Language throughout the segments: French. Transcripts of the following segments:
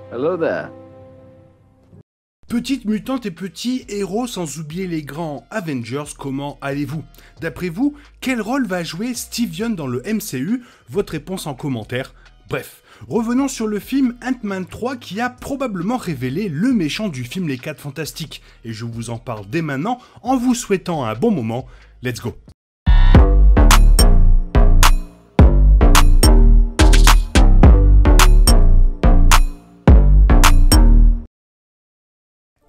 Hello there. Petites mutantes et petits héros, sans oublier les grands Avengers, comment allez-vous? D'après vous, quel rôle va jouer Steve Yeun dans le MCU? Votre réponse en commentaire. Bref, revenons sur le film Ant-Man 3 qui a probablement révélé le méchant du film Les 4 Fantastiques. Et je vous en parle dès maintenant en vous souhaitant un bon moment. Let's go!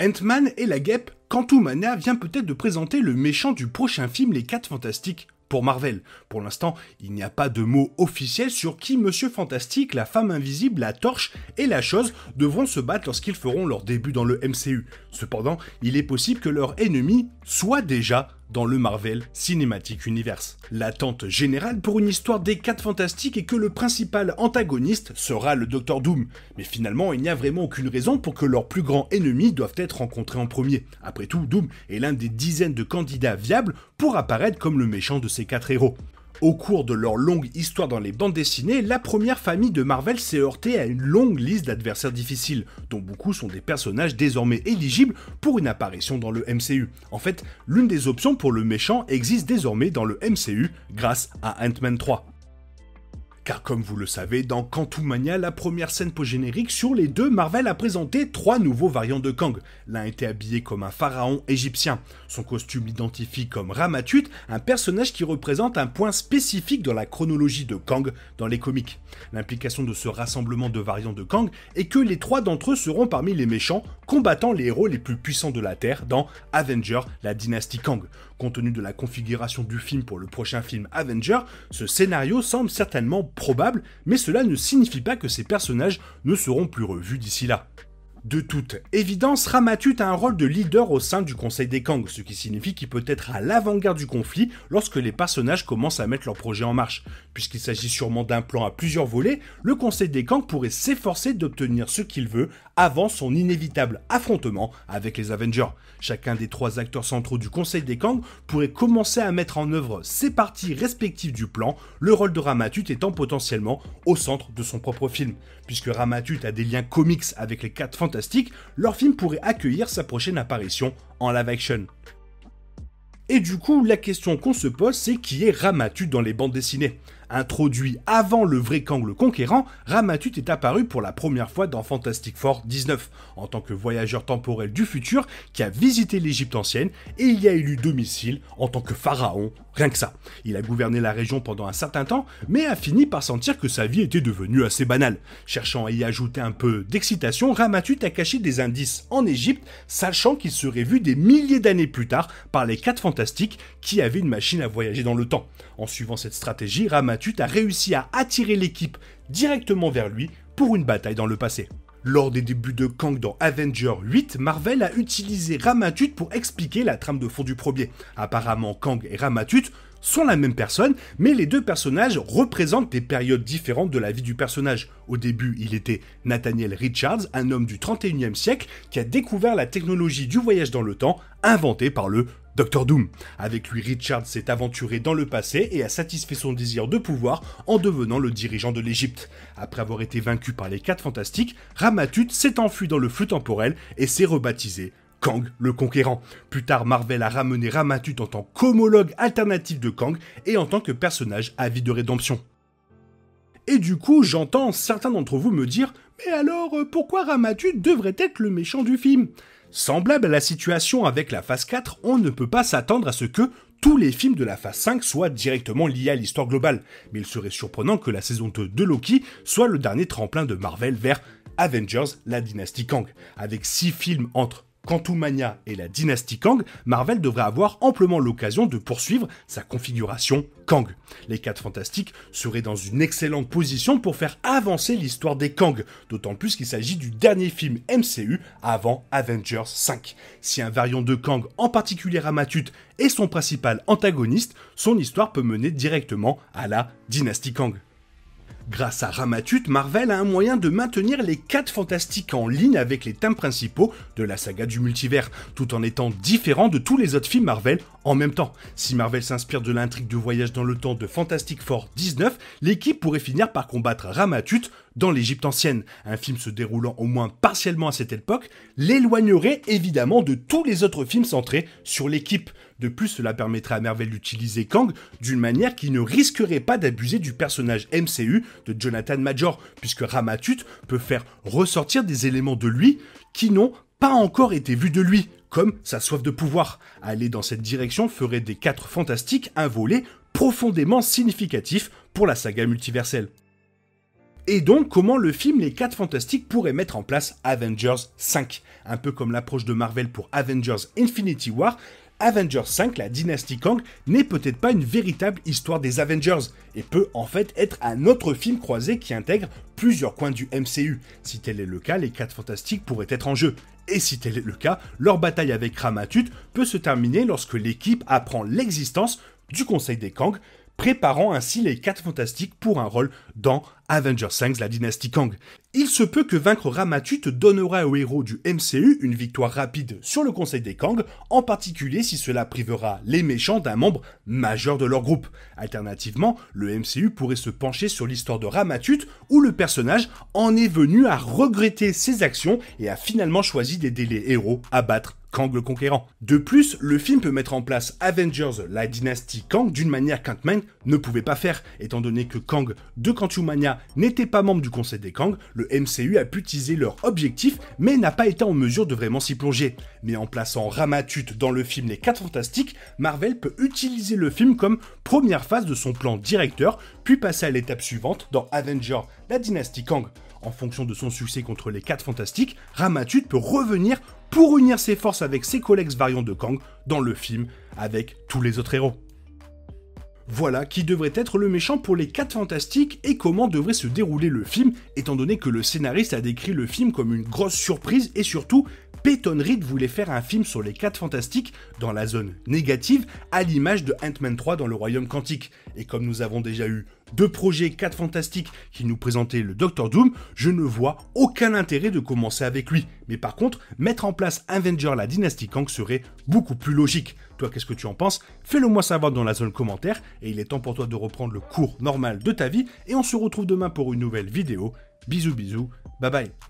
Ant-Man et la guêpe, Quantumania vient peut-être de présenter le méchant du prochain film Les 4 Fantastiques pour Marvel. Pour l'instant, il n'y a pas de mot officiel sur qui Monsieur Fantastique, la Femme Invisible, la Torche et la Chose devront se battre lorsqu'ils feront leur début dans le MCU. Cependant, il est possible que leur ennemi soit déjà dans le Marvel Cinematic Universe. L'attente générale pour une histoire des 4 Fantastiques est que le principal antagoniste sera le Docteur Doom. Mais finalement, il n'y a vraiment aucune raison pour que leurs plus grands ennemis doivent être rencontrés en premier. Après tout, Doom est l'un des dizaines de candidats viables pour apparaître comme le méchant de ces 4 héros. Au cours de leur longue histoire dans les bandes dessinées, la première famille de Marvel s'est heurtée à une longue liste d'adversaires difficiles, dont beaucoup sont des personnages désormais éligibles pour une apparition dans le MCU. En fait, l'une des options pour le méchant existe désormais dans le MCU grâce à Ant-Man 3. Car comme vous le savez, dans Quantumania, la première scène post-générique sur les deux, Marvel a présenté 3 nouveaux variants de Kang. L'un était habillé comme un pharaon égyptien. Son costume l'identifie comme Ramatut, un personnage qui représente un point spécifique dans la chronologie de Kang dans les comics. L'implication de ce rassemblement de variants de Kang est que les 3 d'entre eux seront parmi les méchants, combattant les héros les plus puissants de la Terre dans Avengers, la dynastie Kang. Compte tenu de la configuration du film pour le prochain film Avengers, ce scénario semble certainement probable, mais cela ne signifie pas que ces personnages ne seront plus revus d'ici là. De toute évidence, Ramatut a un rôle de leader au sein du Conseil des Kang, ce qui signifie qu'il peut être à l'avant-garde du conflit lorsque les personnages commencent à mettre leur projet en marche. Puisqu'il s'agit sûrement d'un plan à plusieurs volets, le Conseil des Kang pourrait s'efforcer d'obtenir ce qu'il veut avant son inévitable affrontement avec les Avengers. Chacun des 3 acteurs centraux du Conseil des Kang pourrait commencer à mettre en œuvre ses parties respectives du plan, le rôle de Ramatut étant potentiellement au centre de son propre film. Puisque Ramatut a des liens comics avec les 4 Fantastiques, leur film pourrait accueillir sa prochaine apparition en live action. Et du coup, la question qu'on se pose, c'est qui est Ramatut dans les bandes dessinées? Introduit avant le vrai Kang le Conquérant, Ramatut est apparu pour la première fois dans Fantastic Four 19, en tant que voyageur temporel du futur qui a visité l'Égypte ancienne et il y a élu domicile en tant que pharaon, rien que ça. Il a gouverné la région pendant un certain temps, mais a fini par sentir que sa vie était devenue assez banale. Cherchant à y ajouter un peu d'excitation, Ramatut a caché des indices en Égypte, sachant qu'il serait vu des milliers d'années plus tard par les 4 Fantastiques qui avaient une machine à voyager dans le temps. En suivant cette stratégie, Ramatut a réussi à attirer l'équipe directement vers lui pour une bataille dans le passé. Lors des débuts de Kang dans Avengers 8, Marvel a utilisé Ramatut pour expliquer la trame de fond du premier. Apparemment, Kang et Ramatut sont la même personne, mais les deux personnages représentent des périodes différentes de la vie du personnage. Au début, il était Nathaniel Richards, un homme du 31e siècle qui a découvert la technologie du voyage dans le temps inventée par le Docteur Doom. Avec lui, Richards s'est aventuré dans le passé et a satisfait son désir de pouvoir en devenant le dirigeant de l'Égypte. Après avoir été vaincu par les 4 Fantastiques, Ramatut s'est enfui dans le flux temporel et s'est rebaptisé Kang le Conquérant. Plus tard, Marvel a ramené Ramatut en tant qu'homologue alternatif de Kang et en tant que personnage à vie de rédemption. Et du coup, j'entends certains d'entre vous me dire « Mais alors, pourquoi Ramatut devrait être le méchant du film ?» Semblable à la situation avec la phase 4, on ne peut pas s'attendre à ce que tous les films de la phase 5 soient directement liés à l'histoire globale. Mais il serait surprenant que la saison 2 de Loki soit le dernier tremplin de Marvel vers Avengers, la dynastie Kang. Avec 6 films entre Quantumania et la dynastie Kang, Marvel devrait avoir amplement l'occasion de poursuivre sa configuration Kang. Les 4 Fantastiques seraient dans une excellente position pour faire avancer l'histoire des Kang, d'autant plus qu'il s'agit du dernier film MCU avant Avengers 5. Si un variant de Kang, en particulier Ramatut, est son principal antagoniste, son histoire peut mener directement à la dynastie Kang. Grâce à Ramatut, Marvel a un moyen de maintenir les 4 Fantastiques en ligne avec les thèmes principaux de la saga du multivers, tout en étant différent de tous les autres films Marvel en même temps. Si Marvel s'inspire de l'intrigue de voyage dans le temps de Fantastic Four 19, l'équipe pourrait finir par combattre Ramatut dans l'Égypte ancienne. Un film se déroulant au moins partiellement à cette époque l'éloignerait évidemment de tous les autres films centrés sur l'équipe. De plus, cela permettrait à Marvel d'utiliser Kang d'une manière qui ne risquerait pas d'abuser du personnage MCU de Jonathan Major, puisque Ramatut peut faire ressortir des éléments de lui qui n'ont pas encore été vus de lui, comme sa soif de pouvoir. Aller dans cette direction ferait des 4 Fantastiques un volet profondément significatif pour la saga multiverselle. Et donc, comment le film Les 4 Fantastiques pourrait mettre en place Avengers 5 ? Un peu comme l'approche de Marvel pour Avengers Infinity War, Avengers 5, la dynastie Kang, n'est peut-être pas une véritable histoire des Avengers, et peut en fait être un autre film croisé qui intègre plusieurs coins du MCU. Si tel est le cas, les 4 Fantastiques pourraient être en jeu. Et si tel est le cas, leur bataille avec Ramatut peut se terminer lorsque l'équipe apprend l'existence du Conseil des Kang, préparant ainsi les 4 Fantastiques pour un rôle dans Avengers 5, la dynastie Kang. Il se peut que vaincre Ramatut donnera aux héros du MCU une victoire rapide sur le Conseil des Kang, en particulier si cela privera les méchants d'un membre majeur de leur groupe. Alternativement, le MCU pourrait se pencher sur l'histoire de Ramatut, où le personnage en est venu à regretter ses actions et a finalement choisi d'aider les héros à battre Kang le Conquérant. De plus, le film peut mettre en place Avengers, la dynastie Kang, d'une manière qu'Ant-Man ne pouvait pas faire. Étant donné que Kang de Quantumania n'était pas membre du Conseil des Kang, le MCU a pu teaser leur objectif, mais n'a pas été en mesure de vraiment s'y plonger. Mais en plaçant Ramatut dans le film Les 4 Fantastiques, Marvel peut utiliser le film comme première phase de son plan directeur, puis passer à l'étape suivante dans Avengers, la dynastie Kang. En fonction de son succès contre les 4 Fantastiques, Ramatut peut revenir pour unir ses forces avec ses collègues variants de Kang dans le film avec tous les autres héros. Voilà qui devrait être le méchant pour les 4 Fantastiques et comment devrait se dérouler le film, étant donné que le scénariste a décrit le film comme une grosse surprise et surtout, Peyton Reed voulait faire un film sur les 4 Fantastiques dans la zone négative, à l'image de Ant-Man 3 dans le Royaume Quantique. Et comme nous avons déjà eu 2 projets 4 Fantastiques qui nous présentaient le Docteur Doom, je ne vois aucun intérêt de commencer avec lui. Mais par contre, mettre en place Avenger la dynastie Kang serait beaucoup plus logique. Toi, qu'est-ce que tu en penses ? Fais-le moi savoir dans la zone commentaire, et il est temps pour toi de reprendre le cours normal de ta vie, et on se retrouve demain pour une nouvelle vidéo. Bisous bisous, bye bye.